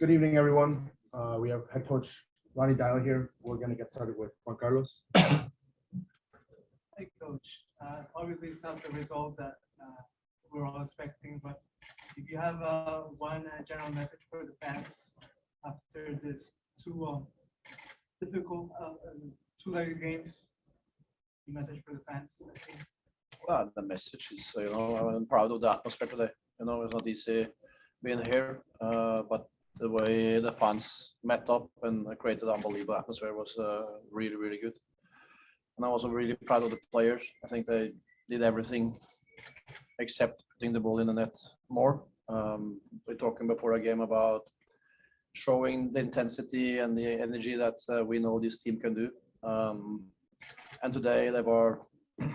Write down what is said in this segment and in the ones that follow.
Good evening, everyone. We have head coach Ronny Deila here. We're going to get started with Juan Carlos. Hey, coach. Obviously, it's not the result that we're all expecting, but if you have one general message for the fans after this two difficult two-legged games, the message for the fans. Well, the message is, I'm proud of the atmosphere today. It's not easy being here, but the way the fans met up and created an unbelievable atmosphere was really, really good. And I'm also really proud of the players. I think they did everything except putting the ball in the net more. We're talking before a game about showing the intensity and the energy that we know this team can do. And today they were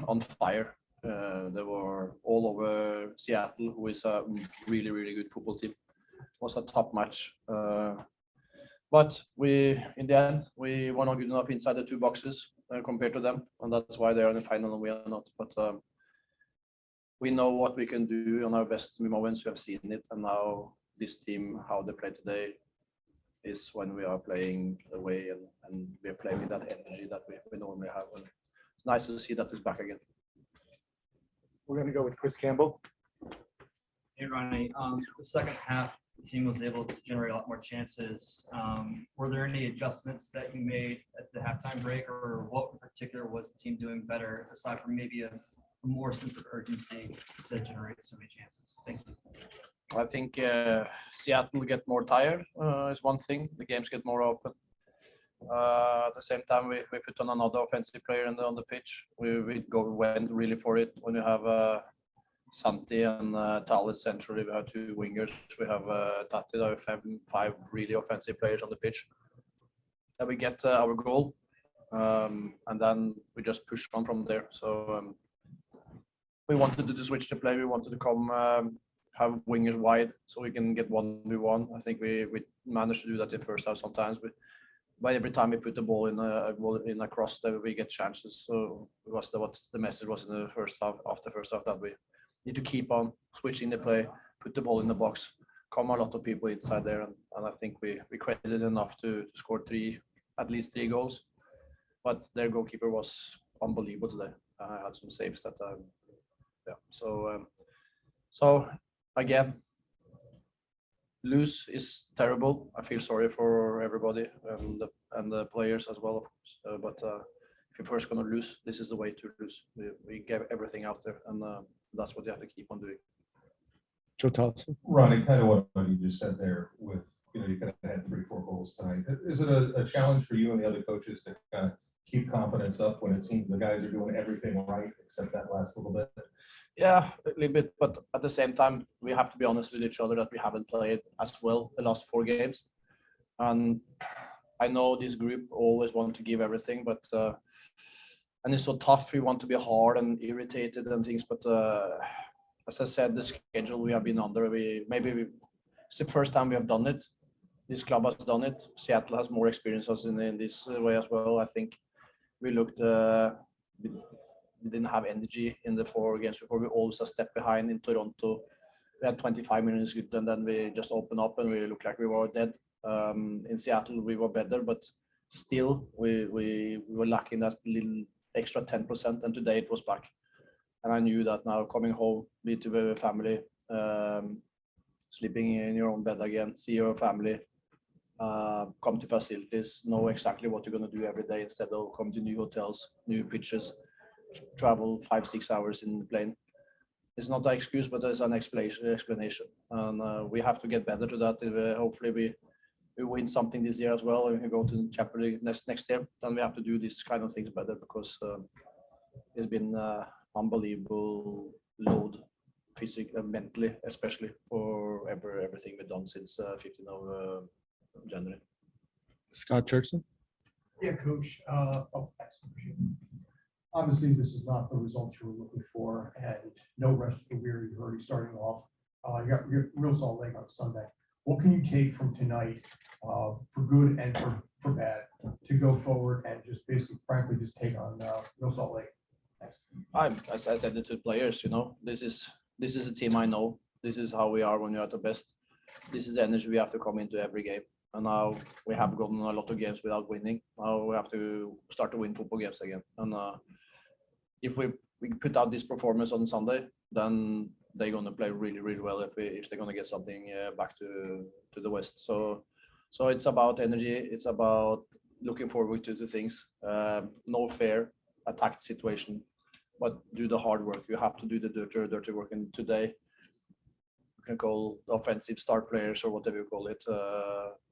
on fire. They were all over Seattle, who is a really, really good football team. It was a top match. But in the end, we were not good enough inside the two boxes compared to them. And that's why they're in the final and we are not. But we know what we can do on our best moments. We have seen it. And now this team, how they play today, is when we are playing away and we are playing with that energy that we normally have. And it's nice to see that it's back again. We're going to go with Chris Campbell. Hey, Ronny. The second half, the team was able to generate a lot more chances. Were there any adjustments that you made at the halftime break, or what in particular was the team doing better, aside from maybe a more sense of urgency to generate so many chances? Thank you. I think Seattle will get more tired is one thing. The games get more open. At the same time, we put on another offensive player on the pitch. We went really for it. When you have Santi and Thales centrally, we have two wingers. We have Tati. We have five really offensive players on the pitch. And we get our goal, and then we just push on from there. So we wanted to switch the play. We wanted to come have wingers wide so we can get 1v1. I think we managed to do that in first half sometimes. By every time we put the ball in a cross, we get chances. So it was what the message was in the first half. After first half, that we need to keep on switching the play, put the ball in the box, come a lot of people inside there, and I think we created enough to score at least three goals. But their goalkeeper was unbelievable today. I had some saves that time. Yeah. So again, lose is terrible. I feel sorry for everybody and the players as well, of course. But if you're first going to lose, this is the way to lose. We gave everything out there, and that's what you have to keep on doing. Joe Thompson. Ronny, kind of what you just said there with, you kind of had 3-4 goals tonight. Is it a challenge for you and the other coaches to kind of keep confidence up when it seems the guys are doing everything right except that last little bit? Yeah, a little bit, but at the same time, we have to be honest with each other that we haven't played as well the last 4 games. And I know this group always want to give everything, but and it's so tough. We want to be hard and irritated and things, but as I said, the schedule we have been under, it's the first time we have done it. This club has done it. Seattle has more experience in this way as well. I think we looked. We didn't have energy in the 4 games before. We always a step behind in Toronto. We had 25 minutes good, and then we just opened up and we looked like we were dead. In Seattle, we were better, but still we were lacking that little extra 10%. And today it was back. And I knew that now coming home, be to the family, sleeping in your own bed again, see your family, come to facilities, know exactly what you're going to do every day instead of come to new hotels, new pitches, travel 5-6 hours in the plane. It's not an excuse, but there's an explanation. And we have to get better to that. Hopefully we win something this year as well, and we can go to the Champions League next year. Then we have to do these kind of things better, because it's been unbelievable load, physically and mentally, especially for everything we've done since 15th of January. Scott Churchson. Yeah, Coach. Obviously, this is not the result you were looking for, and no rest for the weary. You're already starting off. You got your real solid leg on Sunday. What can you take from tonight, for good and for bad, to go forward and just basically, frankly, just take on real solid leg? Thanks. As I said it to players, this is a team I know. This is how we are when you're at the best. this is the energy we have to come into every game. And now we have gotten a lot of games without winning. Now we have to start to win football games again. And if we put out this performance on Sunday, then they're going to play really, really well if they're going to get something back to the West. So it's about energy. It's about looking forward to things. No fair attacked situation, but do the hard work. You have to do the dirty work. And today, you can call the offensive star players or whatever you call it.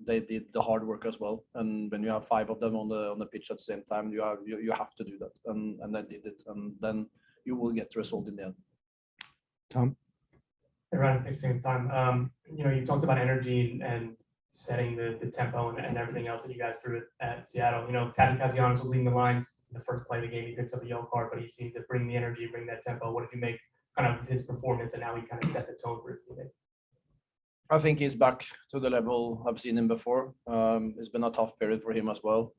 They did the hard work as well. And when you have 5 of them on the pitch at the same time, you have to do that. And they did it. And then you will get the result in the end. Tom? Hey, Ron, thanks for taking the time. You talked about energy and setting the tempo and everything else that you guys threw at Seattle. Taddy Castellanos was leading the lines in the first play of the game. He picks up a yellow card, but he seemed to bring the energy, bring that tempo. What did you make kind of his performance and how he kind of set the tone for his team? I think he's back to the level I've seen him before. It's been a tough period for him as well.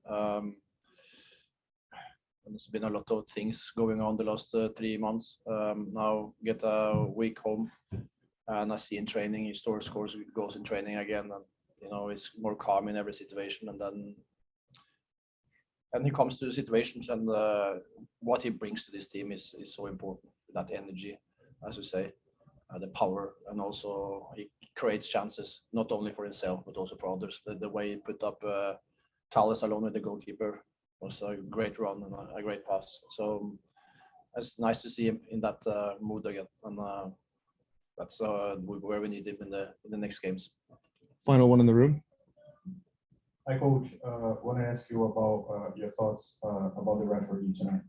There's been a lot of things going on the last 3 months. Now get a week home, and I see in training he scores, goes in training again, and he's more calm in every situation. And he comes to the situations, and what he brings to this team is so important. That energy, as you say, the power, and also he creates chances not only for himself but also for others. The way he put up Thales alone with the goalkeeper was a great run and a great pass. So it's nice to see him in that mood again, and that's where we need him in the next games. Final one in the room. Hi, Coach. Want to ask you about your thoughts about the referee tonight.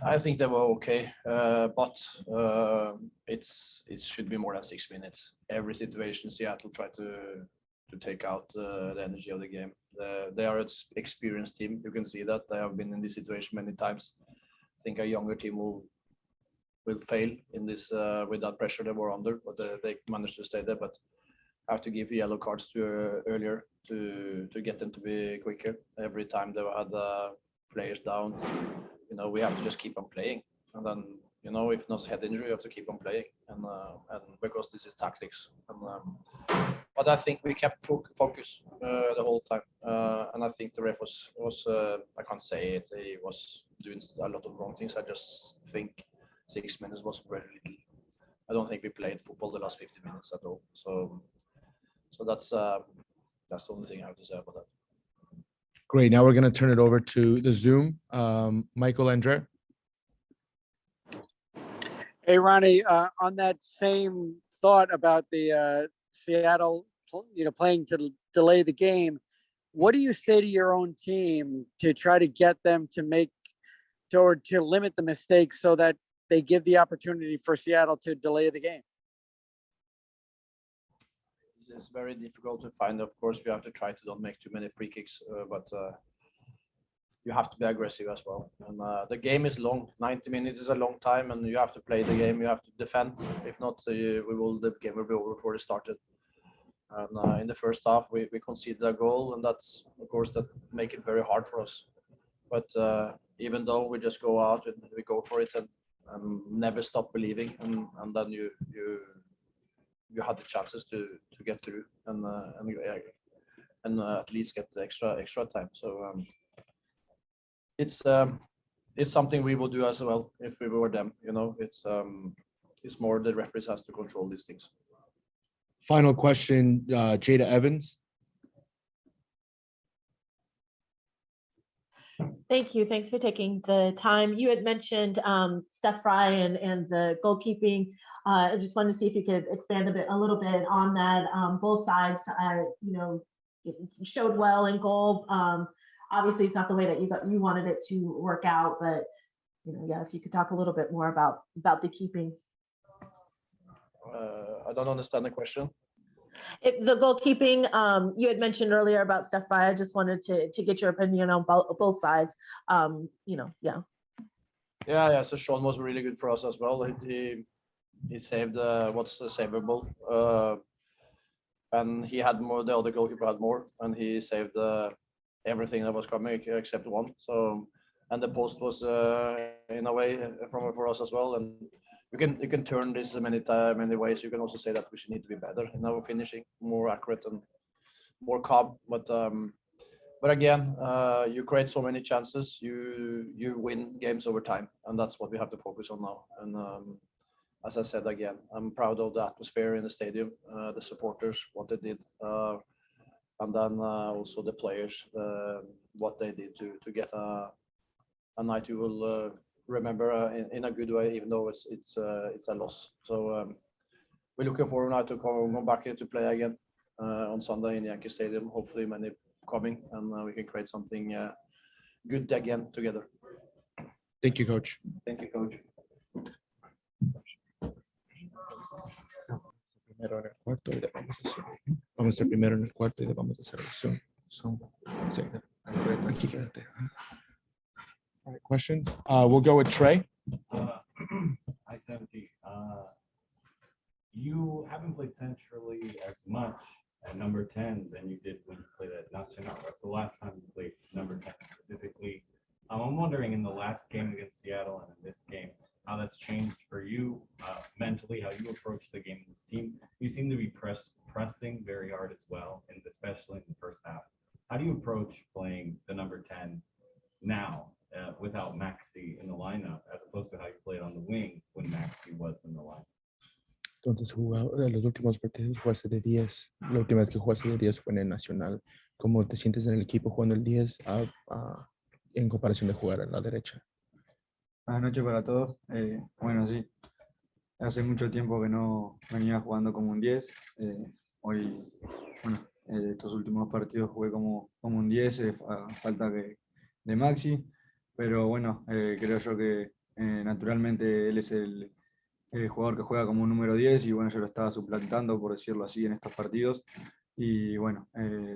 I think they were okay, but it should be more than 6 minutes. Every situation, Seattle tried to take out the energy of the game. They are an experienced team. You can see that they have been in this situation many times. I think a younger team will fail in this with that pressure they were under, but they managed to stay there. But I have to give yellow cards to earlier to get them to be quicker. Every time they had players down, we have to just keep on playing. And then, if not head injury, you have to keep on playing. And because this is tactics. But I think we kept focus the whole time. And I think the ref was I can't say it, he was doing a lot of wrong things. I just think 6 minutes was very little. I don't think we played football the last 50 minutes at all. So that's the only thing I have to say about that. Great. Now we're going to turn it over to the Zoom. Michael Andre. Hey, Ronny, on that same thought about the Seattle, playing to delay the game, what do you say to your own team to try to get them to to limit the mistakes so that they give the opportunity for Seattle to delay the game? It's very difficult to find. Of course, we have to try to don't make too many free kicks, but you have to be aggressive as well. And the game is long. 90 minutes is a long time, and you have to play the game. You have to defend. If not, the game will be over before it started. And in the first half, we conceded a goal, and that's, of course, that make it very hard for us. But even though we just go out and we go for it and never stop believing, and then you have the chances to get through and at least get the extra time. So it's something we will do as well if we were them. It's more the referees has to control these things. Final question, Jada Evans. Thank you. Thanks for taking the time. You had mentioned Steph Fry and the goalkeeping. I just wanted to see if you could expand a little bit on that. Both sides, showed well in goal. Obviously, it's not the way that you wanted it to work out, but if you could talk a little bit more about the keeping. I don't understand the question. The goalkeeping, you had mentioned earlier about Steph Fry. I just wanted to get your opinion on both sides. Yeah. Yeah. So Sean was really good for us as well. He saved what's savable, and he had more. The other goalkeeper had more, and he saved everything that was coming except one. So, and the post was in a way for us as well, and you can turn this many ways. You can also say that we should need to be better in our finishing, more accurate and more calm. But again, you create so many chances, you win games over time, and that's what we have to focus on now. And as I said again, I'm proud of the atmosphere in the stadium, the supporters, what they did, and then also the players, what they did to get a night you will remember in a good way, even though it's a loss. So we're looking forward now to come back here to play again on Sunday in Yankee Stadium. Hopefully many coming, and we can create something good again together. Thank you, Coach. Thank you, Coach. Primero en el cuarto y después vamos a hacer. Vamos a ser primero en el cuarto y después vamos a hacer el Zoom. Sí, aquí quédate. All right, questions? We'll go with Trey. Hi, Santi. You haven't played centrally as much at number 10 than you did when you played at Nacional. That's the last time you played number 10 specifically. I'm wondering in the last game against Seattle and in this game, how that's changed for you mentally, how you approach the game in this team. You seem to be pressing very hard as well, and especially in the first half. How do you approach playing the number 10 now without Maxi in the lineup, as opposed to how you played on the wing when Maxi was in the lineup? Entonces, los últimos partidos jugaste de 10. La última vez que jugaste de 10 fue en el Nacional. ¿Cómo te sientes en el equipo jugando el 10 en comparación de jugar a la derecha? Buenas noches para todos. Bueno, sí, hace mucho tiempo que no venía jugando como un 10. Hoy, bueno, estos últimos partidos jugué como un 10, a falta de Maxi. Pero bueno, creo yo que naturalmente él es el jugador que juega como un número 10 y bueno, yo lo estaba suplantando, por decirlo así, en estos partidos. Y bueno,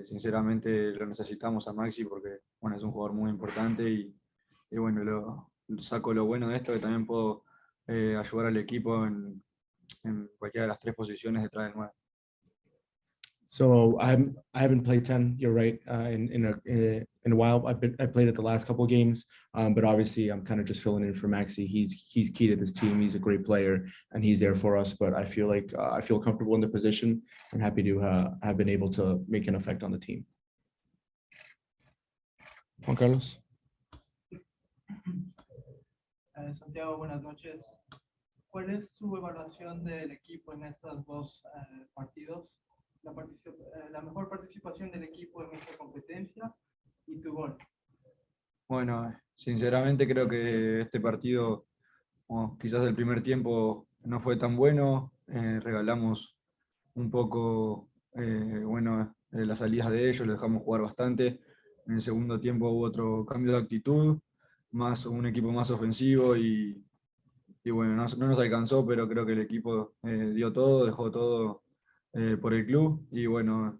sinceramente lo necesitamos a Maxi porque bueno, es un jugador muy importante y bueno, saco lo bueno de esto, que también puedo ayudar al equipo en cualquiera de las tres posiciones detrás del 9. So I haven't played 10. You're right. In a while, I played it the last couple of games, but obviously I'm kind of just filling in for Maxi. He's key to this team. He's a great player, and he's there for us. But I feel like I feel comfortable in the position. I'm happy to have been able to make an effect on the team. Juan Carlos. Santiago, buenas noches. ¿Cuál es su evaluación del equipo en estos dos partidos? La mejor participación del equipo en esta competencia y tu gol. Bueno, sinceramente creo que este partido, quizás el primer tiempo no fue tan bueno, regalamos un poco las salidas de ellos, lo dejamos jugar bastante. En el segundo tiempo hubo otro cambio de actitud, un equipo más ofensivo y bueno, no nos alcanzó, pero creo que el equipo dio todo, dejó todo por el club y bueno,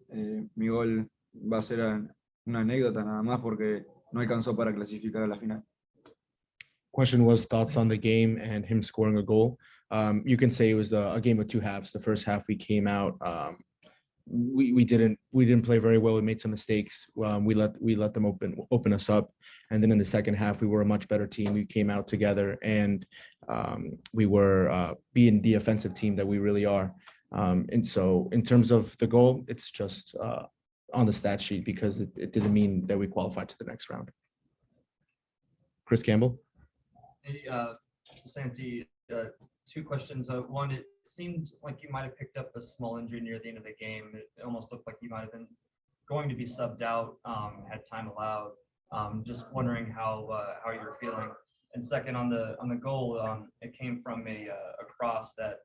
mi gol va a ser una anécdota nada más porque no alcanzó para clasificar a la final. Question was thoughts on the game and him scoring a goal. You can say it was a game of two halves. The first half we came out, we didn't play very well. We made some mistakes. We let them open us up, and then in the second half we were a much better team. We came out together and we were being the offensive team that we really are. And so in terms of the goal, it's just on the stat sheet because it didn't mean that we qualified to the next round. Chris Campbell. Hey, Santi, two questions. One, it seemed like you might have picked up a small injury near the end of the game. It almost looked like you might have been going to be subbed out had time allowed. Just wondering how you were feeling. And second, on the goal, it came from a cross that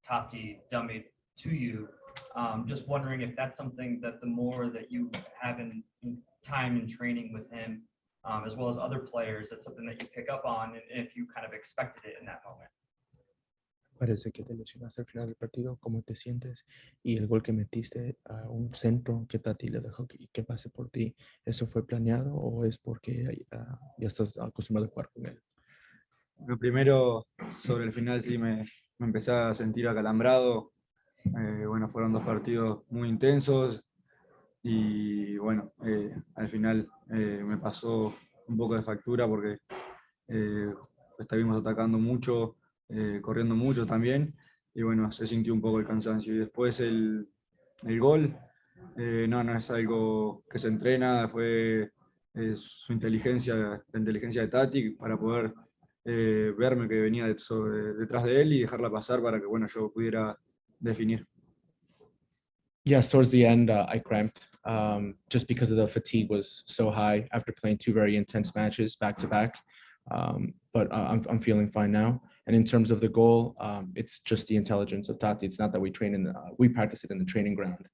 Tati dummied to you. Just wondering if that's something that the more that you have in time and training with him, as well as other players, that's something that you pick up on, and if you kind of expected it in that moment. Parece que te lesionaste al final del partido. ¿Cómo te sientes? Y el gol que metiste a un centro que Tati le dejó que pase por ti, ¿eso fue planeado o es porque ya estás acostumbrado a jugar con él? Lo primero, sobre el final sí me empecé a sentir acalambrado. Bueno, fueron dos partidos muy intensos y bueno, al final me pasó un poco de factura porque estuvimos atacando mucho, corriendo mucho también, y bueno, se sintió un poco el cansancio. Y después el gol, no es algo que se entrena, fue su inteligencia, la inteligencia de Tati para poder verme que venía detrás de él y dejarla pasar para que bueno, yo pudiera definir. Yes, towards the end, I cramped just because of the fatigue was so high after playing two very intense matches back to back. But I'm feeling fine now. And in terms of the goal, it's just the intelligence of Tati. It's not that we practice it in the training ground.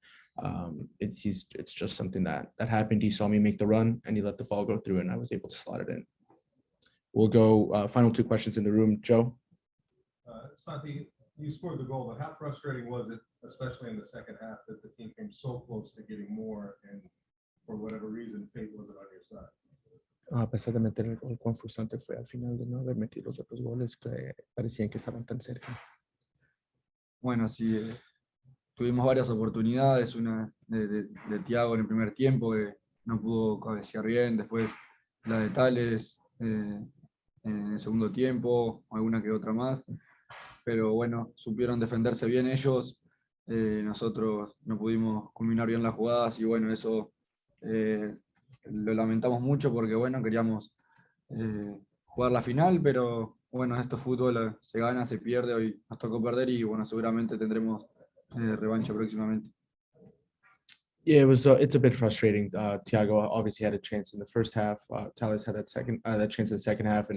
It's just something that happened. He saw me make the run and he let the ball go through and I was able to slot it in. We'll go final two questions in the room. Joe? Santi, you scored the goal, but how frustrating was it, especially in the second half, that the team came so close to getting more and for whatever reason, fate wasn't on your side? A pesar de meter el gol, cuán frustrante fue al final de no haber metido los otros goles que parecían que estaban tan cerca. Bueno, sí, tuvimos varias oportunidades, una de Thiago en el primer tiempo, que no pudo cabecear bien, después la de Tales en el segundo tiempo, alguna que otra más, pero bueno, supieron defenderse bien ellos, nosotros no pudimos culminar bien las jugadas y bueno, eso lo lamentamos mucho porque bueno, queríamos jugar la final, pero bueno, esto es fútbol, se gana, se pierde, hoy nos tocó perder y bueno, seguramente tendremos revancha próximamente. Yeah, it's a bit frustrating. Thiago obviously had a chance in the first half. Tales had that chance in the second half,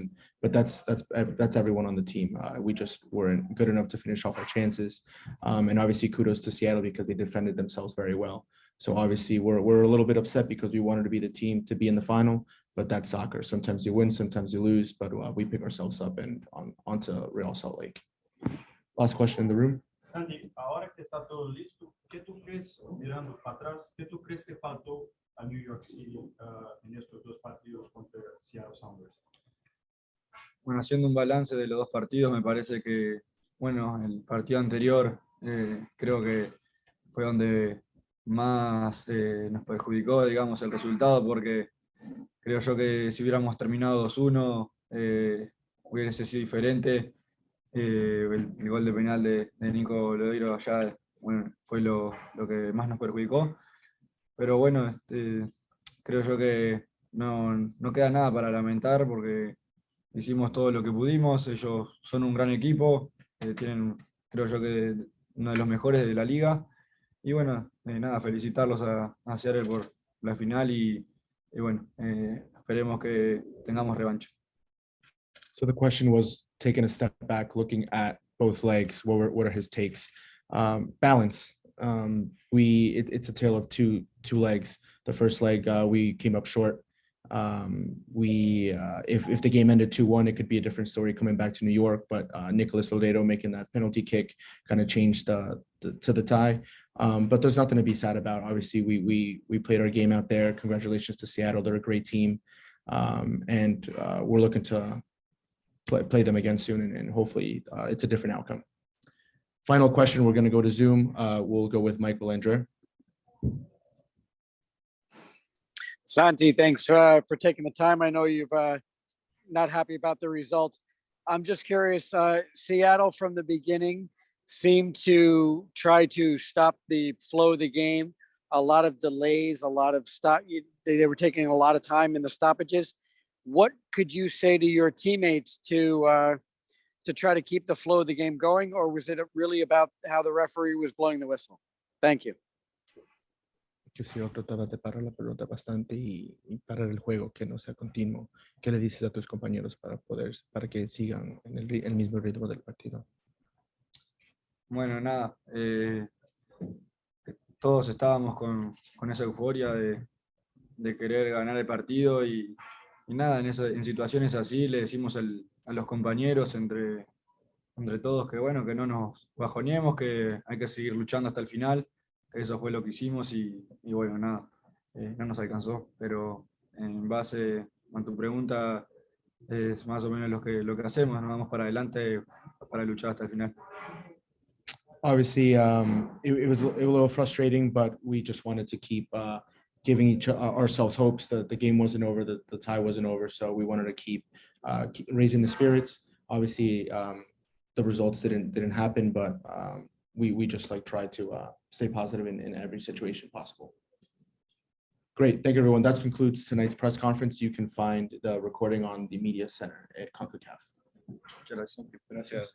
but that's everyone on the team. We just weren't good enough to finish off our chances. And obviously kudos to Seattle because they defended themselves very well. So obviously we're a little bit upset because we wanted to be the team to be in the final, but that's soccer. Sometimes you win, sometimes you lose, but we pick ourselves up and onto Real Salt Lake. Last question in the room. Santi, ahora que está todo listo, ¿qué tú crees, mirando para atrás, qué tú crees que faltó a New York City en estos dos partidos contra Seattle Sounders? Bueno, haciendo un balance de los dos partidos, me parece que, bueno, el partido anterior creo que fue donde más nos perjudicó, digamos, el resultado, porque creo yo que si hubiéramos terminado 2-1, hubiese sido diferente. El gol de penal de Nico Lodeiro allá, bueno, fue lo que más nos perjudicó. Pero bueno, creo yo que no queda nada para lamentar porque hicimos todo lo que pudimos. Ellos son un gran equipo, tienen, creo yo que uno de los mejores de la liga. Y bueno, nada, felicitarlos a Seattle por la final y bueno, esperemos que tengamos revancha. So the question was taking a step back, looking at both legs. What are his takes? Balance. It's a tale of two legs. The first leg we came up short. If the game ended 2-1, it could be a different story coming back to New York. But Nicolas Lodeiro making that penalty kick kind of changed to the tie. But there's nothing to be sad about. Obviously, we played our game out there. Congratulations to Seattle. They're a great team, and we're looking to play them again soon, and hopefully it's a different outcome. Final question, we're going to go to Zoom. We'll go with Mike Belanger. Santi, thanks for taking the time. I know you've not happy about the result. I'm just curious, Seattle from the beginning seemed to try to stop the flow of the game. A lot of delays, a lot of stop. They were taking a lot of time in the stoppages. What could you say to your teammates to try to keep the flow of the game going, or was it really about how the referee was blowing the whistle? Thank you. Que si tratabas de parar la pelota bastante y parar el juego, que no sea continuo. ¿Qué le dices a tus compañeros para que sigan en el mismo ritmo del partido? Bueno, nada, todos estábamos con esa euforia de querer ganar el partido y nada, en situaciones así le decimos a los compañeros entre todos que bueno, que no nos bajoneemos, que hay que seguir luchando hasta el final. Eso fue lo que hicimos y bueno, nada, no nos alcanzó, pero en base a tu pregunta es más o menos lo que hacemos, nos vamos para adelante para luchar hasta el final. Obviously, it was a little frustrating, but we just wanted to keep giving ourselves hopes that the game wasn't over, that the tie wasn't over, so we wanted to keep raising the spirits. Obviously, the results didn't happen, but we just like try to stay positive in every situation possible. Great, thank you, everyone. That concludes tonight's press conference. You can find the recording on the media center at Concacaf. Muchas gracias. Gracias.